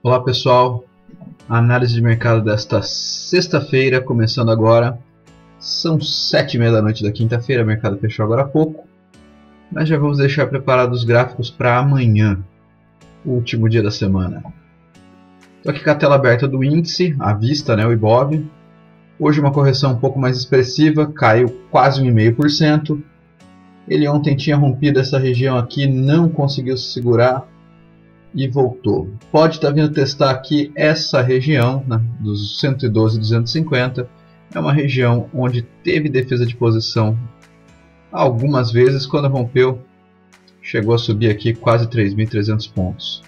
Olá pessoal, a análise de mercado desta sexta-feira, começando agora. São 7h30 da noite da quinta-feira, o mercado fechou agora há pouco. Mas já vamos deixar preparados os gráficos para amanhã, o último dia da semana. Estou aqui com a tela aberta do índice, à vista, o Ibov. Hoje uma correção um pouco mais expressiva, caiu quase 1,5%. Ele ontem tinha rompido essa região aqui, não conseguiu se segurar e voltou. Pode estar vindo testar aqui essa região, dos 112 e 250. É uma região onde teve defesa de posição algumas vezes. Quando rompeu, chegou a subir aqui quase 3.300 pontos.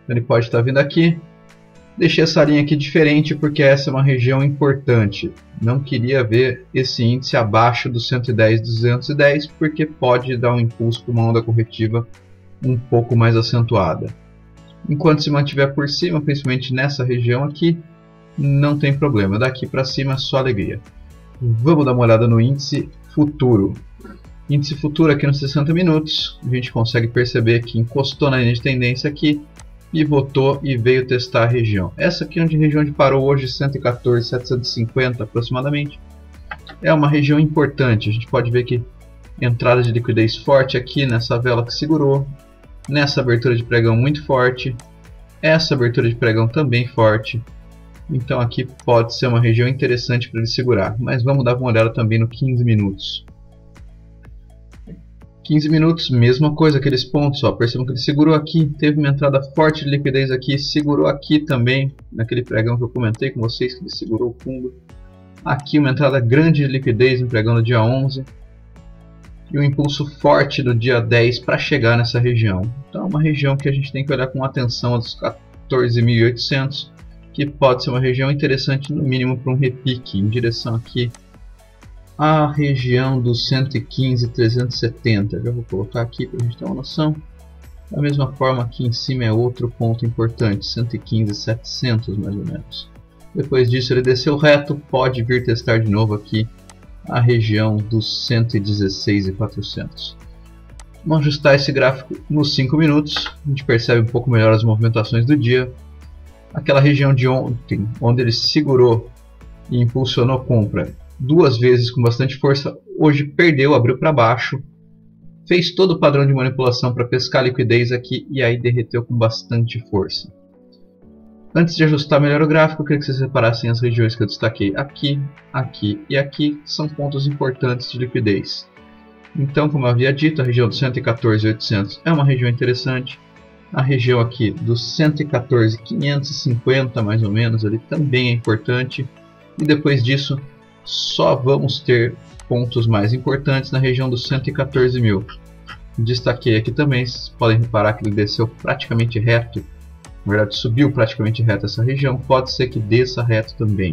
Ele pode estar vindo aqui. Deixei essa linha aqui diferente porque essa é uma região importante. Não queria ver esse índice abaixo dos 110 e 210 porque pode dar um impulso para uma onda corretiva um pouco mais acentuada. Enquanto se mantiver por cima, principalmente nessa região aqui, não tem problema. Daqui para cima, só alegria. Vamos dar uma olhada no índice futuro. Índice futuro aqui nos 60 minutos. A gente consegue perceber que encostou na linha de tendência aqui, pivotou e veio testar a região. Essa aqui é a região onde parou hoje, 114,750 aproximadamente. É uma região importante. A gente pode ver que entrada de liquidez forte aqui nessa vela que segurou. Nessa abertura de pregão muito forte, essa abertura de pregão também forte, então aqui pode ser uma região interessante para ele segurar, mas vamos dar uma olhada também no 15 minutos. 15 minutos, mesma coisa, aqueles pontos, percebam que ele segurou aqui, teve uma entrada forte de liquidez aqui, segurou aqui também, naquele pregão que eu comentei com vocês, que ele segurou o fundo. Aqui uma entrada grande de liquidez no pregão no dia 11. E um impulso forte no dia 10 para chegar nessa região. Então é uma região que a gente tem que olhar com atenção, dos 14.800, que pode ser uma região interessante no mínimo para um repique em direção aqui à região dos 115.370. Já vou colocar aqui para a gente ter uma noção. Da mesma forma, aqui em cima é outro ponto importante, 115.700 mais ou menos. Depois disso ele desceu reto, pode vir testar de novo aqui a região dos 116.400. Vamos ajustar esse gráfico nos 5 minutos. A gente percebe um pouco melhor as movimentações do dia. Aquela região de ontem, onde ele segurou e impulsionou compra duas vezes com bastante força, hoje perdeu, abriu para baixo, fez todo o padrão de manipulação para pescar liquidez aqui e aí derreteu com bastante força. Antes de ajustar melhor o gráfico, eu queria que vocês separassem as regiões que eu destaquei aqui, aqui e aqui, que são pontos importantes de liquidez. Então, como eu havia dito, a região dos 114.800 é uma região interessante. A região aqui dos 114.550 mais ou menos ali também é importante. E depois disso, só vamos ter pontos mais importantes na região dos 114.000. Destaquei aqui também, vocês podem reparar que ele desceu praticamente reto. Na verdade, subiu praticamente reto essa região, pode ser que desça reto também.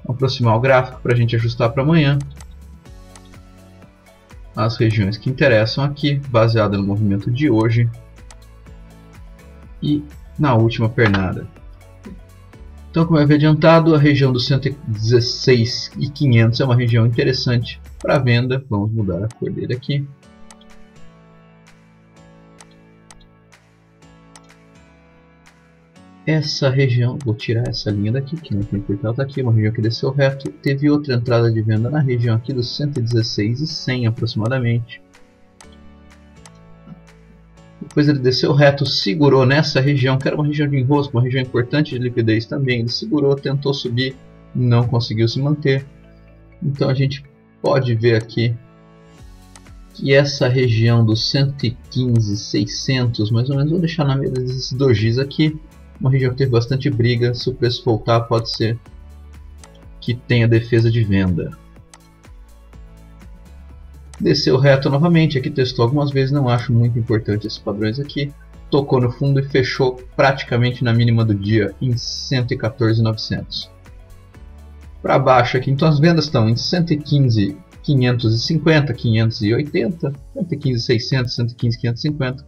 Vamos aproximar o gráfico para a gente ajustar para amanhã. As regiões que interessam aqui, baseada no movimento de hoje e na última pernada. Então, como eu havia adiantado, a região dos 116.500 é uma região interessante para venda. Vamos mudar a cor dele aqui. Essa região, vou tirar essa linha daqui, que não tem porque ela está aqui, uma região que desceu reto, teve outra entrada de venda na região aqui dos 116.100 aproximadamente. Depois ele desceu reto, segurou nessa região, que era uma região de enrosco, uma região importante de liquidez também. Ele segurou, tentou subir, não conseguiu se manter. Então a gente pode ver aqui que essa região dos 115.600 mais ou menos, vou deixar na mesa desses dojis aqui. Uma região que teve bastante briga, se o preço voltar pode ser que tenha defesa de venda. Desceu reto novamente, aqui testou algumas vezes, não acho muito importante esses padrões aqui. Tocou no fundo e fechou praticamente na mínima do dia em 114.900. Para baixo aqui, então as vendas estão em 115.550, 580, 115.600, 115.550,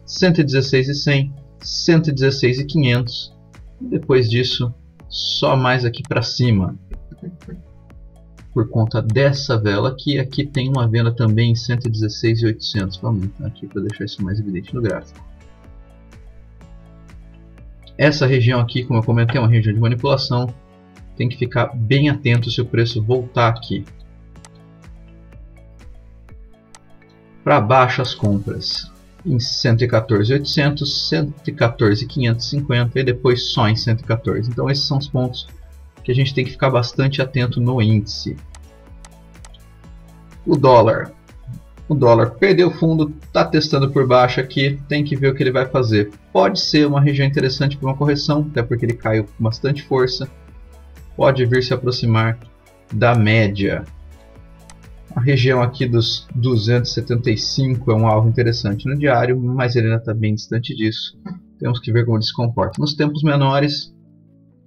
116.100. 116.500 e depois disso só mais aqui para cima por conta dessa vela aqui. Aqui tem uma venda também em 116.800. Vamos aumentar aqui para deixar isso mais evidente no gráfico. Essa região aqui, como eu comentei, é uma região de manipulação. Tem que ficar bem atento se o preço voltar aqui. Para baixo as compras em 114.800, 114.550 e depois só em 114. Então esses são os pontos que a gente tem que ficar bastante atento no índice. O dólar perdeu fundo, está testando por baixo aqui, tem que ver o que ele vai fazer. Pode ser uma região interessante para uma correção, até porque ele caiu com bastante força. Pode vir se aproximar da média. A região aqui dos 275 é um alvo interessante no diário, mas ele ainda está bem distante disso. Temos que ver como ele se comporta. Nos tempos menores,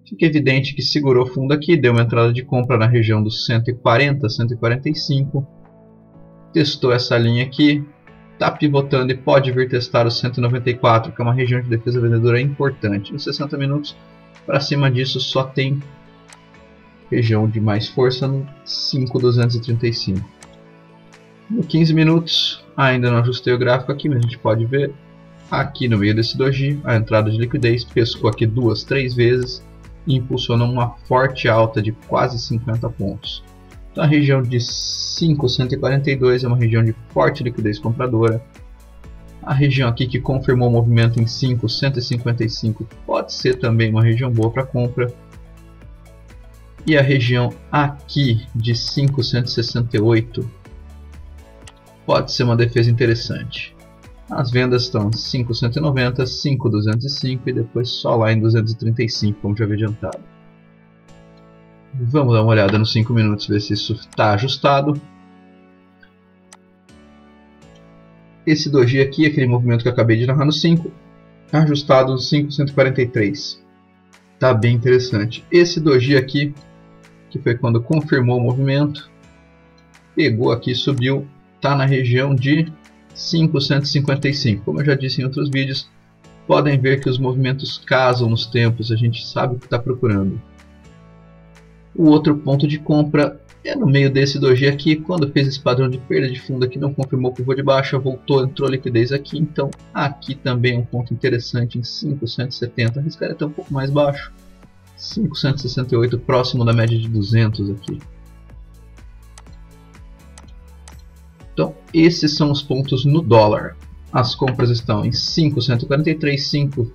fica evidente que segurou fundo aqui, deu uma entrada de compra na região dos 140, 145. Testou essa linha aqui, está pivotando e pode vir testar os 194, que é uma região de defesa vendedora importante. Nos 60 minutos, para cima disso, só tem região de mais força no 5.235. No 15 minutos, ainda não ajustei o gráfico aqui, mas a gente pode ver aqui no meio desse doji a entrada de liquidez, pescou aqui 2, 3 vezes e impulsionou uma forte alta de quase 50 pontos. Então a região de 5.142 é uma região de forte liquidez compradora. A região aqui que confirmou o movimento em 5.155 pode ser também uma região boa para compra. E a região aqui de 5.168 pode ser uma defesa interessante. As vendas estão em 5.190, 5.205 e depois só lá em 235, como já havia adiantado. Vamos dar uma olhada nos 5 minutos, ver se isso está ajustado. Esse doji aqui, aquele movimento que eu acabei de narrar no 5, ajustado no 5.143. Está bem interessante. Esse doji aqui, que foi quando confirmou o movimento, pegou aqui, subiu, está na região de 5.155. Como eu já disse em outros vídeos, podem ver que os movimentos casam nos tempos, a gente sabe o que está procurando. O outro ponto de compra é no meio desse doji aqui, quando fez esse padrão de perda de fundo aqui, não confirmou o pivô de baixa, voltou, entrou liquidez aqui, então aqui também é um ponto interessante em 5.170, arriscaria até um pouco mais baixo, 5.168, próximo da média de 200 aqui. Então esses são os pontos no dólar. As compras estão em 5.143,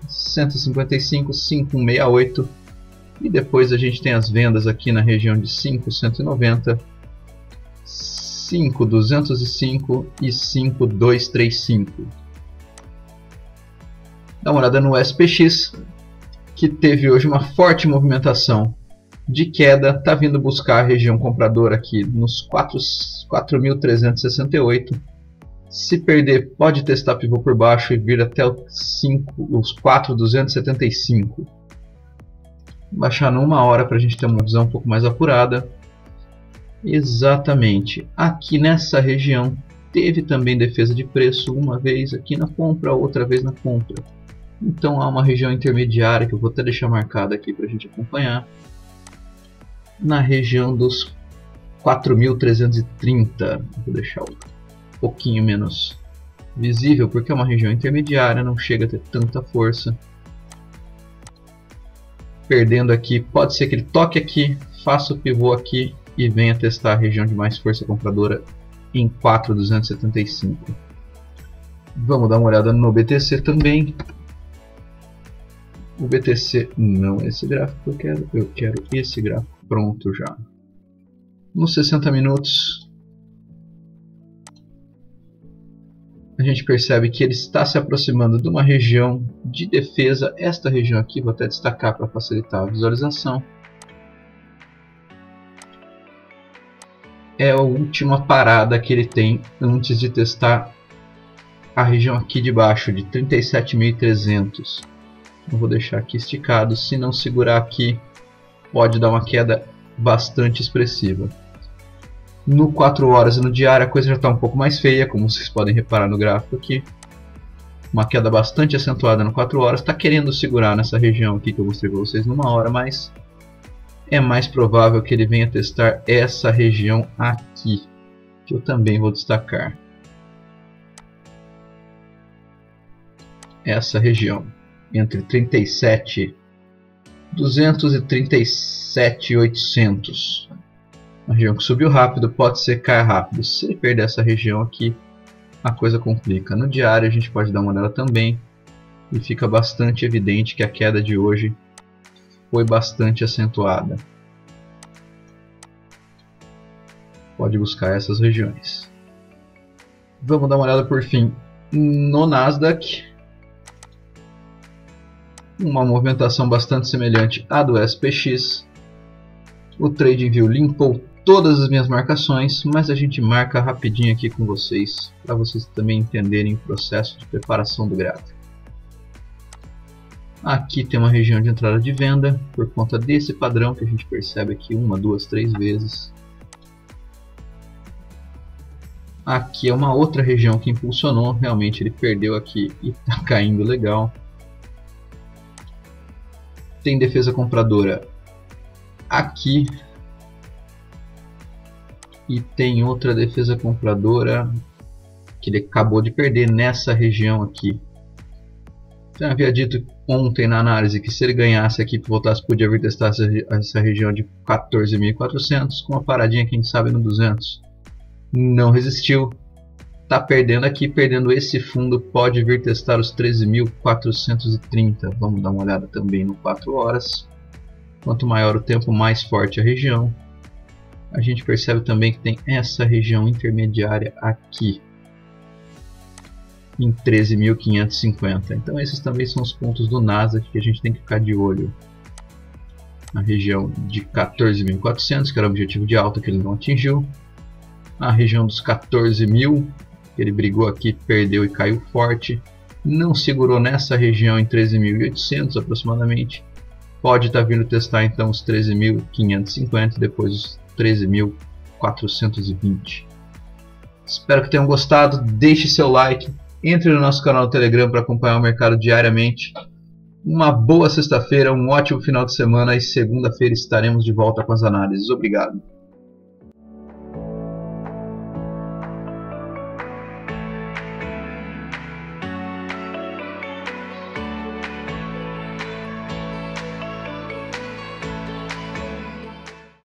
5.155, 5.168 e depois a gente tem as vendas aqui na região de 5.190, 5.205 e 5.235. Dá uma olhada no SPX, que teve hoje uma forte movimentação de queda, está vindo buscar a região compradora aqui nos 4.368. Se perder, pode testar pivô por baixo e vir até os 4.275. Baixar numa hora para a gente ter uma visão um pouco mais apurada. Exatamente, aqui nessa região teve também defesa de preço, uma vez aqui na compra, outra vez na compra. Então há uma região intermediária que eu vou até deixar marcada aqui para a gente acompanhar. Na região dos 4.330, vou deixar um pouquinho menos visível porque é uma região intermediária, não chega a ter tanta força. Perdendo aqui, pode ser que ele toque aqui, faça o pivô aqui e venha testar a região de mais força compradora em 4.275. Vamos dar uma olhada no BTC também. O BTC não é esse gráfico que eu quero esse gráfico pronto já. Nos 60 minutos a gente percebe que ele está se aproximando de uma região de defesa. Esta região aqui, vou até destacar para facilitar a visualização, é a última parada que ele tem antes de testar a região aqui de baixo de 37.300. Eu vou deixar aqui esticado, se não segurar aqui pode dar uma queda bastante expressiva. No 4 horas e no diário a coisa já está um pouco mais feia, como vocês podem reparar no gráfico aqui. Uma queda bastante acentuada no 4 horas, está querendo segurar nessa região aqui que eu mostrei para vocês numa hora, mas é mais provável que ele venha testar essa região aqui, que eu também vou destacar. Essa região. entre 37.200 e 37.800. Uma região que subiu rápido, pode ser cair rápido. Se ele perder essa região aqui, a coisa complica. No diário a gente pode dar uma olhada também e fica bastante evidente que a queda de hoje foi bastante acentuada. Pode buscar essas regiões. Vamos dar uma olhada por fim no Nasdaq. Uma movimentação bastante semelhante à do SPX. O TradingView limpou todas as minhas marcações, mas a gente marca rapidinho aqui com vocês, para vocês também entenderem o processo de preparação do gráfico. Aqui tem uma região de entrada de venda, por conta desse padrão que a gente percebe aqui 1, 2, 3 vezes. Aqui é uma outra região que impulsionou, realmente ele perdeu aqui e está caindo legal. Tem defesa compradora aqui. E tem outra defesa compradora que ele acabou de perder nessa região aqui. Eu havia dito ontem na análise que se ele ganhasse aqui e voltasse, podia vir testar essa região de 14.400 com uma paradinha, quem sabe, no 200. Não resistiu. Está perdendo aqui, perdendo esse fundo, pode vir testar os 13.430. Vamos dar uma olhada também no 4 horas. Quanto maior o tempo, mais forte a região. A gente percebe também que tem essa região intermediária aqui em 13.550. Então esses também são os pontos do Nasdaq que a gente tem que ficar de olho. A região de 14.400, que era o objetivo de alta que ele não atingiu. A região dos 14.000, que ele brigou aqui, perdeu e caiu forte. Não segurou nessa região em 13.800 aproximadamente. Pode estar vindo testar então os 13.550 e depois os 13.420. Espero que tenham gostado. Deixe seu like. Entre no nosso canal do Telegram para acompanhar o mercado diariamente. Uma boa sexta-feira, um ótimo final de semana e segunda-feira estaremos de volta com as análises. Obrigado.